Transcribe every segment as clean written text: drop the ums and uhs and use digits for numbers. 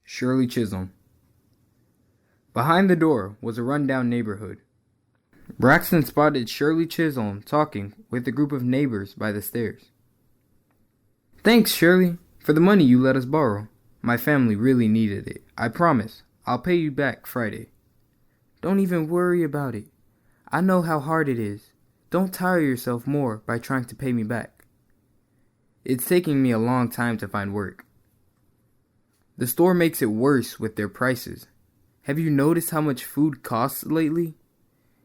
Shirley Chisholm. Behind the door was a rundown neighborhood. Braxton spotted Shirley Chisholm talking with a group of neighbors by the stairs. "Thanks, Shirley, for the money you let us borrow. My family really needed it. I promise, I'll pay you back Friday." "Don't even worry about it. I know how hard it is. Don't tire yourself more by trying to pay me back." "It's taking me a long time to find work." "The store makes it worse with their prices. Have you noticed how much food costs lately?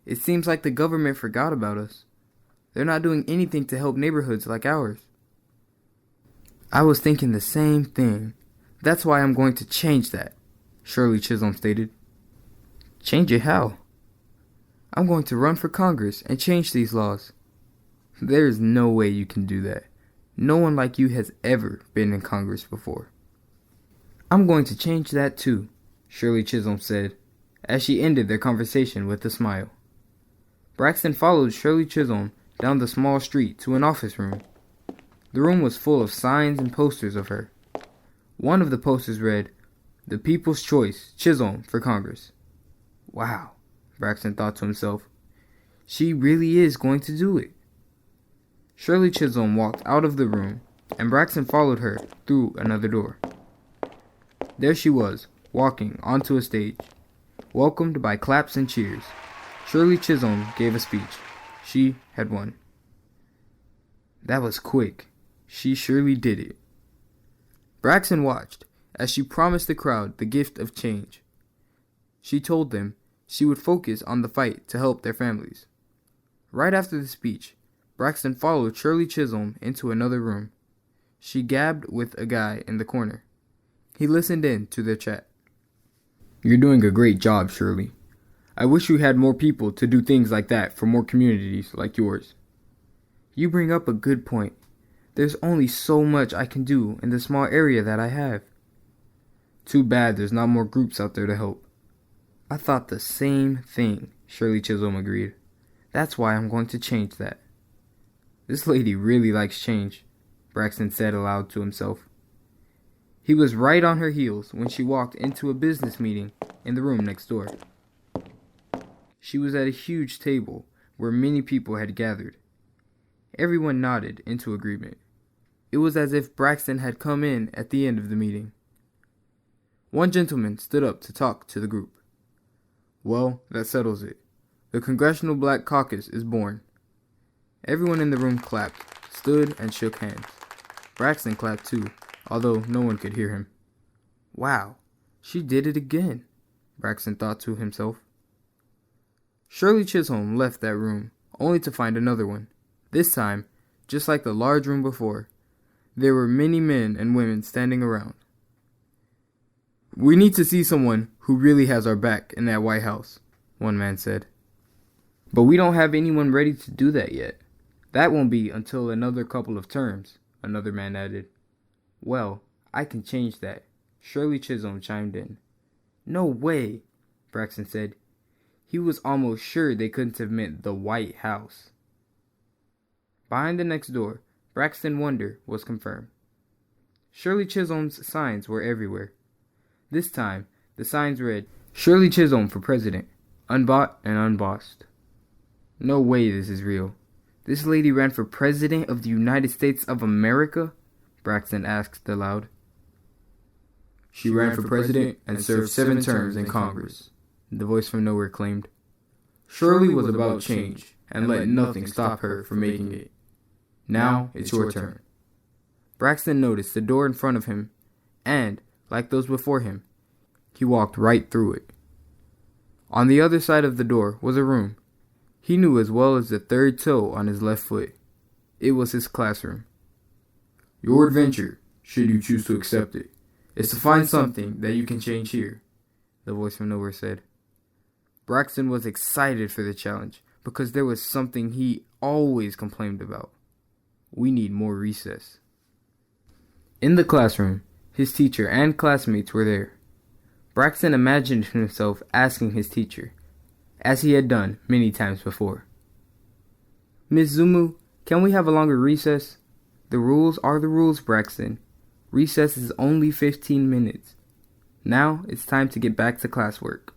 It seems like the government forgot about us. They're not doing anything to help neighborhoods like ours." "I was thinking the same thing. That's why I'm going to change that," Shirley Chisholm stated. "Change it how?" "I'm going to run for Congress and change these laws." "There's no way you can do that. No one like you has ever been in Congress before." "I'm going to change that too," Shirley Chisholm said, as she ended their conversation with a smile. Braxton followed Shirley Chisholm down the small street to an office room. The room was full of signs and posters of her. One of the posters read, "The People's Choice, Chisholm for Congress." Wow, Braxton thought to himself. She really is going to do it. Shirley Chisholm walked out of the room, and Braxton followed her through another door. There she was, walking onto a stage, welcomed by claps and cheers. Shirley Chisholm gave a speech. She had won. That was quick. She surely did it. Braxton watched as she promised the crowd the gift of change. She told them she would focus on the fight to help their families. Right after the speech, Braxton followed Shirley Chisholm into another room. She gabbed with a guy in the corner. He listened in to their chat. "You're doing a great job, Shirley. I wish we had more people to do things like that for more communities like yours." "You bring up a good point. There's only so much I can do in the small area that I have." "Too bad there's not more groups out there to help." "I thought the same thing," Shirley Chisholm agreed. "That's why I'm going to change that." "This lady really likes change," Braxton said aloud to himself. He was right on her heels when she walked into a business meeting in the room next door. She was at a huge table where many people had gathered. Everyone nodded into agreement. It was as if Braxton had come in at the end of the meeting. One gentleman stood up to talk to the group. "Well, that settles it. The Congressional Black Caucus is born." Everyone in the room clapped, stood, and shook hands. Braxton clapped too, although no one could hear him. Wow, she did it again, Braxton thought to himself. Shirley Chisholm left that room, only to find another one. This time, just like the large room before, there were many men and women standing around. "We need to see someone who really has our back in that White House," one man said. "But we don't have anyone ready to do that yet. That won't be until another couple of terms," another man added. "Well, I can change that," Shirley Chisholm chimed in. "No way," Braxton said. He was almost sure they couldn't have meant the White House. Behind the next door, Braxton's wonder was confirmed. Shirley Chisholm's signs were everywhere. This time, the signs read, "Shirley Chisholm for President, unbought and unbossed." No way this is real. This lady ran for President of the United States of America? Braxton asked aloud. "She ran for President and served 7 terms in Congress," the voice from nowhere claimed. "Shirley was about change and let nothing stop her from making it. Now it's your turn." Braxton noticed the door in front of him, and, like those before him, he walked right through it. On the other side of the door was a room. He knew as well as the third toe on his left foot. It was his classroom. "Your adventure, should you choose to accept it, is to find something that you can change here," the voice from nowhere said. Braxton was excited for the challenge because there was something he always complained about. We need more recess. In the classroom, his teacher and classmates were there. Braxton imagined himself asking his teacher, as he had done many times before. "Miss Zumu, can we have a longer recess?" "The rules are the rules, Braxton. Recess is only 15 minutes. Now it's time to get back to classwork.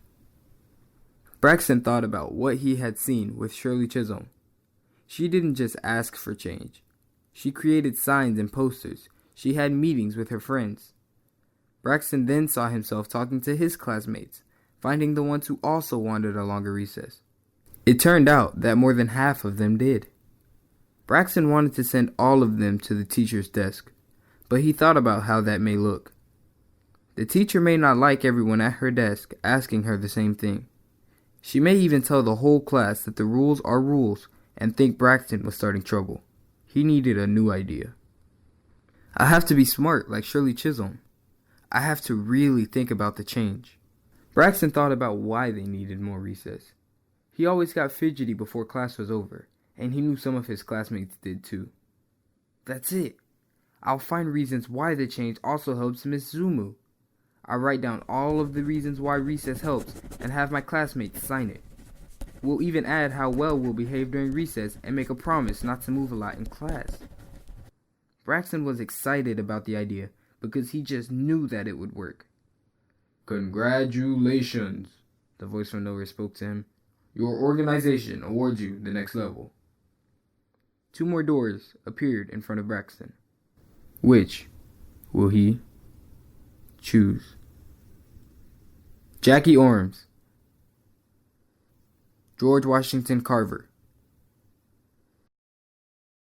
Braxton thought about what he had seen with Shirley Chisholm. She didn't just ask for change. She created signs and posters. She had meetings with her friends. Braxton then saw himself talking to his classmates, finding the ones who also wanted a longer recess. It turned out that more than half of them did. Braxton wanted to send all of them to the teacher's desk, but he thought about how that may look. The teacher may not like everyone at her desk asking her the same thing. She may even tell the whole class that the rules are rules and think Braxton was starting trouble. He needed a new idea. I have to be smart like Shirley Chisholm. I have to really think about the change. Braxton thought about why they needed more recess. He always got fidgety before class was over, and he knew some of his classmates did too. That's it. I'll find reasons why the change also helps Miss Zumu. I'll write down all of the reasons why recess helps and have my classmates sign it. We'll even add how well we'll behave during recess and make a promise not to move a lot in class. Braxton was excited about the idea because he just knew that it would work. Congratulations, the voice from nowhere spoke to him. Your organization awards you the next level. 2 more doors appeared in front of Braxton. Which will he choose? Jackie Ormes, George Washington Carver,